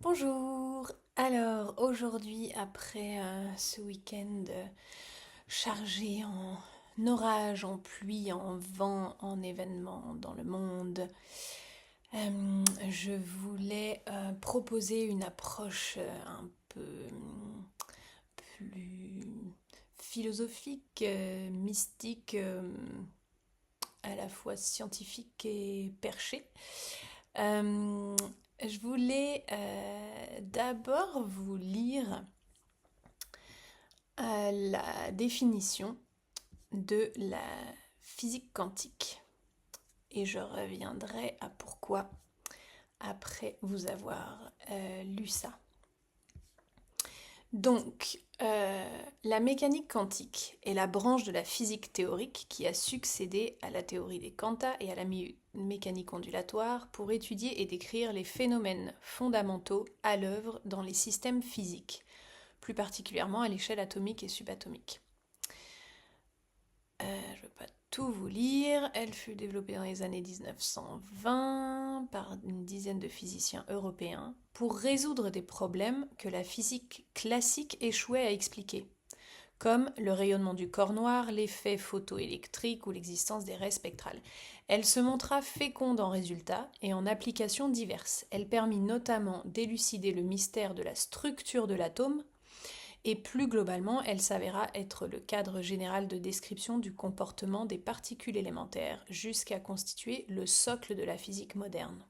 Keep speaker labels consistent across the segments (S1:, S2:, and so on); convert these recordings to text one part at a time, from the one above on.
S1: Bonjour. Alors aujourd'hui, après ce week-end chargé en orage, en pluie, en vent, en événements dans le monde, je voulais proposer une approche un peu plus philosophique, mystique, à la fois scientifique et perchée. Euh, je voulais d'abord vous lire la définition de la physique quantique et je reviendrai à pourquoi après vous avoir lu ça. Donc, la mécanique quantique est la branche de la physique théorique qui a succédé à la théorie des quanta et à la mécanique ondulatoire pour étudier et décrire les phénomènes fondamentaux à l'œuvre dans les systèmes physiques, plus particulièrement à l'échelle atomique et subatomique. Je ne vais pas tout vous lire. Elle fut développée dans les années 1920 par une dizaine de physiciens européens pour résoudre des problèmes que la physique classique échouait à expliquer, comme le rayonnement du corps noir, l'effet photoélectrique ou l'existence des raies spectrales. Elle se montra féconde en résultats et en applications diverses. Elle permit notamment d'élucider le mystère de la structure de l'atome, et plus globalement, elle s'avéra être le cadre général de description du comportement des particules élémentaires, jusqu'à constituer le socle de la physique moderne.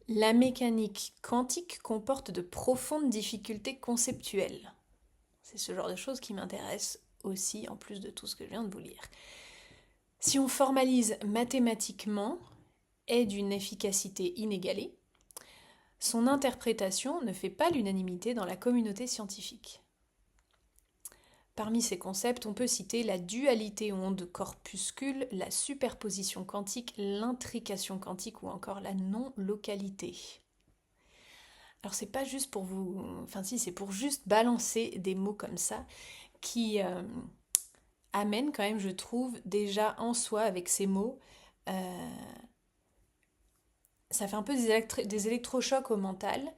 S1: La mécanique quantique comporte de profondes difficultés conceptuelles. C'est ce genre de choses qui m'intéresse aussi, en plus de tout ce que je viens de vous lire. Si on formalise mathématiquement, est d'une efficacité inégalée, son interprétation ne fait pas l'unanimité dans la communauté scientifique. Parmi ces concepts, on peut citer la dualité onde-corpuscule, la superposition quantique, l'intrication quantique ou encore la non-localité. Alors c'est pas juste pour vous... Enfin si, c'est pour juste balancer des mots comme ça qui amènent quand même, je trouve, déjà en soi avec ces mots, ça fait un peu des électrochocs au mental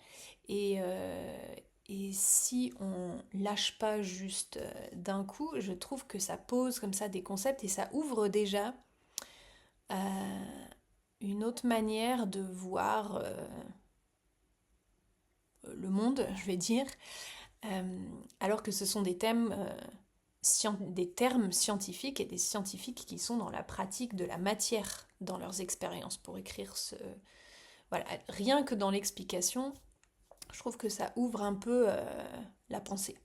S1: et si on lâche pas juste d'un coup, je trouve que ça pose comme ça des concepts et ça ouvre déjà une autre manière de voir le monde, je vais dire, alors que ce sont des thèmes, des termes scientifiques et des scientifiques qui sont dans la pratique de la matière dans leurs expériences pour écrire ce... Voilà, rien que dans l'explication, je trouve que ça ouvre un peu la pensée.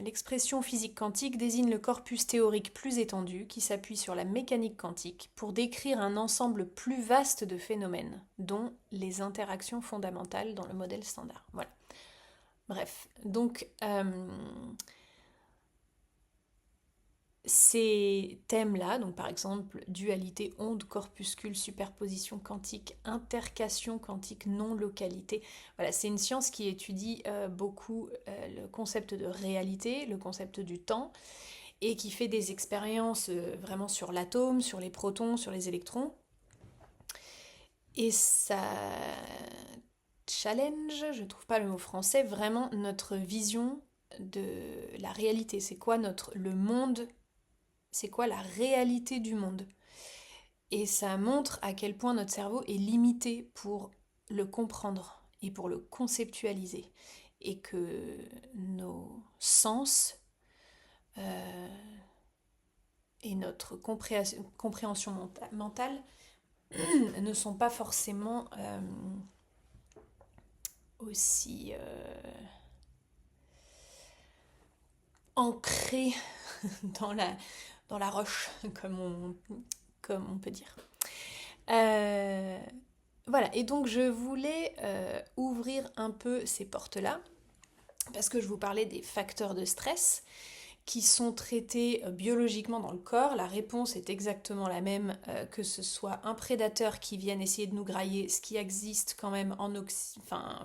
S1: L'expression physique quantique désigne le corpus théorique plus étendu qui s'appuie sur la mécanique quantique pour décrire un ensemble plus vaste de phénomènes, dont les interactions fondamentales dans le modèle standard. Voilà. Bref, donc ces thèmes-là, donc par exemple dualité, onde, corpuscule, superposition quantique, intercation quantique, non-localité, voilà, c'est une science qui étudie beaucoup le concept de réalité, le concept du temps, et qui fait des expériences vraiment sur l'atome, sur les protons, sur les électrons. Et ça challenge, je trouve pas le mot français, vraiment notre vision de la réalité. C'est quoi le monde, c'est quoi la réalité du monde. Et ça montre à quel point notre cerveau est limité pour le comprendre et pour le conceptualiser. Et que nos sens et notre compréhension mentale ne sont pas forcément aussi ancrés dans la roche, comme on peut dire. Voilà, et donc je voulais ouvrir un peu ces portes-là, parce que je vous parlais des facteurs de stress qui sont traités biologiquement dans le corps. La réponse est exactement la même, que ce soit un prédateur qui vienne essayer de nous grailler, ce qui existe quand même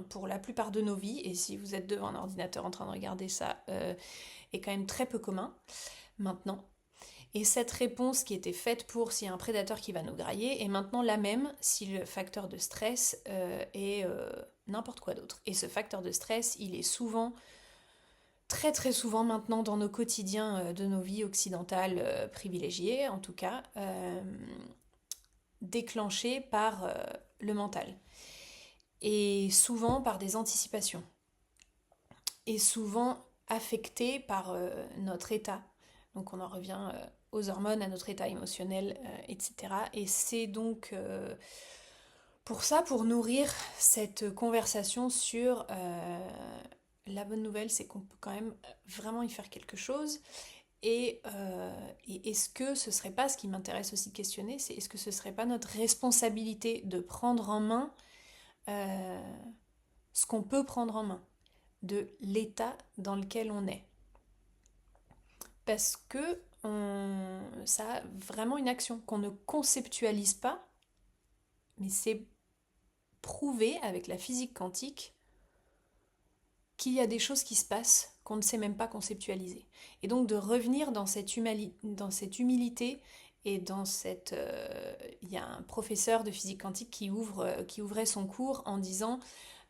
S1: pour la plupart de nos vies, et si vous êtes devant un ordinateur en train de regarder ça, est quand même très peu commun maintenant. Et cette réponse qui était faite pour s'il y a un prédateur qui va nous grailler est maintenant la même si le facteur de stress est n'importe quoi d'autre. Et ce facteur de stress, il est souvent, très très souvent maintenant dans nos quotidiens de nos vies occidentales privilégiées, en tout cas, déclenché par le mental. Et souvent par des anticipations. Et souvent affecté par notre état. Donc on en revient aux hormones, à notre état émotionnel, etc. Et c'est donc pour ça, pour nourrir cette conversation sur la bonne nouvelle, c'est qu'on peut quand même vraiment y faire quelque chose. Et est-ce que ce serait pas, ce qui m'intéresse aussi de questionner, c'est est-ce que ce serait pas notre responsabilité de prendre en main ce qu'on peut prendre en main, de l'état dans lequel on est. Parce que ça a vraiment une action qu'on ne conceptualise pas, mais c'est prouvé avec la physique quantique qu'il y a des choses qui se passent qu'on ne sait même pas conceptualiser. Et donc de revenir dans cette humilité et dans cette... il y a un professeur de physique quantique qui ouvrait son cours en disant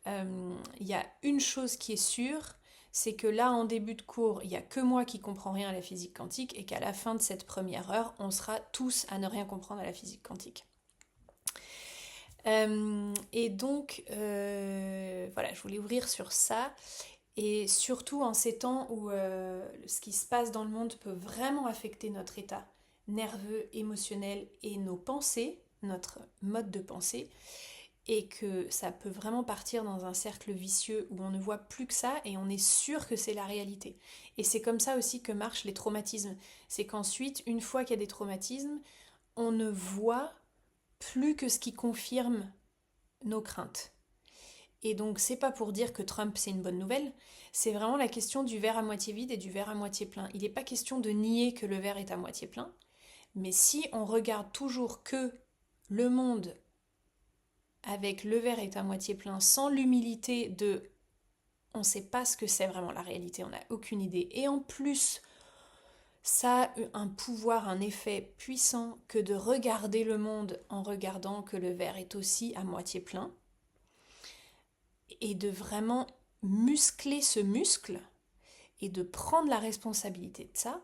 S1: il y a une chose qui est sûre, c'est que là, en début de cours, il n'y a que moi qui comprends rien à la physique quantique et qu'à la fin de cette première heure, on sera tous à ne rien comprendre à la physique quantique. Et donc, voilà, je voulais ouvrir sur ça. Et surtout en ces temps où ce qui se passe dans le monde peut vraiment affecter notre état nerveux, émotionnel et nos pensées, notre mode de pensée, et que ça peut vraiment partir dans un cercle vicieux où on ne voit plus que ça et on est sûr que c'est la réalité. Et c'est comme ça aussi que marchent les traumatismes. C'est qu'ensuite, une fois qu'il y a des traumatismes, on ne voit plus que ce qui confirme nos craintes. Et donc c'est pas pour dire que Trump c'est une bonne nouvelle, c'est vraiment la question du verre à moitié vide et du verre à moitié plein. Il n'est pas question de nier que le verre est à moitié plein, mais si on regarde toujours que le monde avec le verre est à moitié plein, sans l'humilité de on ne sait pas ce que c'est vraiment la réalité, on n'a aucune idée, et en plus ça a un pouvoir, un effet puissant que de regarder le monde en regardant que le verre est aussi à moitié plein, et de vraiment muscler ce muscle et de prendre la responsabilité de ça,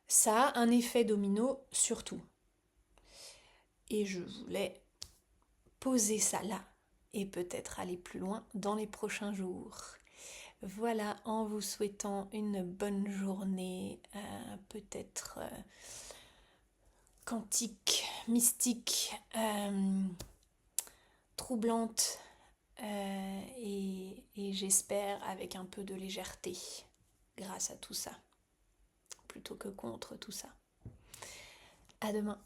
S1: ça a un effet domino sur tout. Et je voulais poser ça là et peut-être aller plus loin dans les prochains jours. Voilà, en vous souhaitant une bonne journée, peut-être quantique, mystique, troublante, et j'espère avec un peu de légèreté grâce à tout ça, plutôt que contre tout ça. À demain.